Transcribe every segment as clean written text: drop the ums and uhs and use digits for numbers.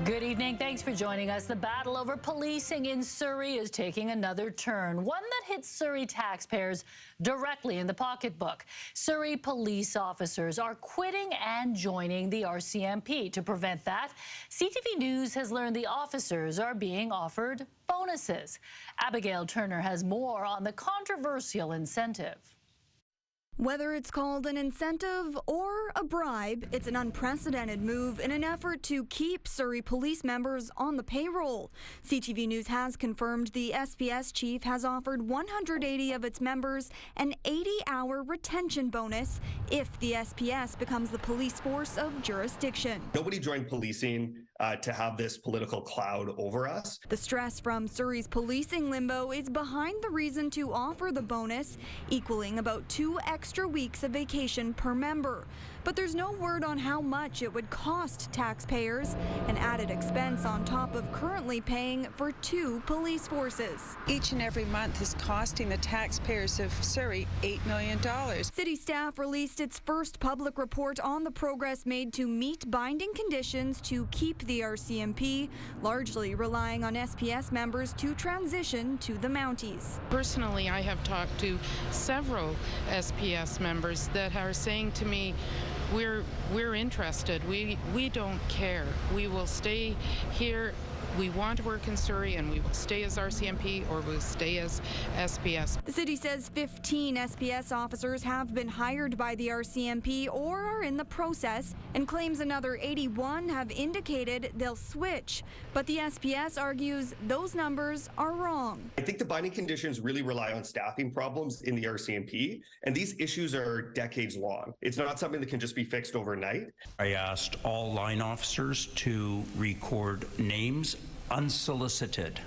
Good evening. Thanks for joining us. The battle over policing in Surrey is taking another turn, one that hits Surrey taxpayers directly in the pocketbook. Surrey police officers are quitting and joining the RCMP. To prevent that, CTV News has learned the officers are being offered bonuses. Abigail Turner has more on the controversial incentive. Whether it's called an incentive or a bribe, it's an unprecedented move in an effort to keep Surrey police members on the payroll. CTV News has confirmed the SPS chief has offered 180 of its members an 80-hour retention bonus if the SPS becomes the police force of jurisdiction. Nobody joined policing to have this political cloud over us. The stress from Surrey's policing limbo is behind the reason to offer the bonus, equaling about 2 extra weeks of vacation per member. But there's no word on how much it would cost taxpayers, an added expense on top of currently paying for 2 police forces. Each and every month is costing the taxpayers of Surrey $8 million. City staff released its first public report on the progress made to meet binding conditions to keep the RCMP, largely relying on SPS members to transition to the Mounties. Personally, I have talked to several SPS members that are saying to me, we're interested. We don't care. We will stay here. We want to work in Surrey, and we will stay as RCMP or we'll stay as SPS. The city says 15 SPS officers have been hired by the RCMP or are in the process, and claims another 81 have indicated they'll switch. But the SPS argues those numbers are wrong. I think the binding conditions really rely on staffing problems in the RCMP, and these issues are decades long. It's not something that can just be fixed overnight. I asked all line officers to record names, unsolicited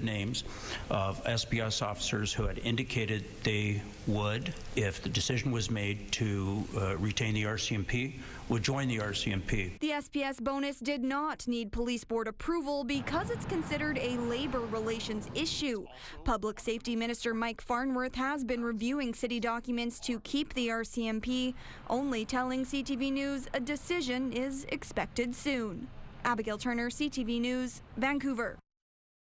names of SPS officers who had indicated they would, if the decision was made to retain the RCMP, would join the RCMP. The SPS bonus did not need police board approval because it's considered a labor relations issue. Public Safety Minister Mike Farnworth has been reviewing city documents to keep the RCMP, only telling CTV News a decision is expected soon. Abigail Turner, CTV News, Vancouver.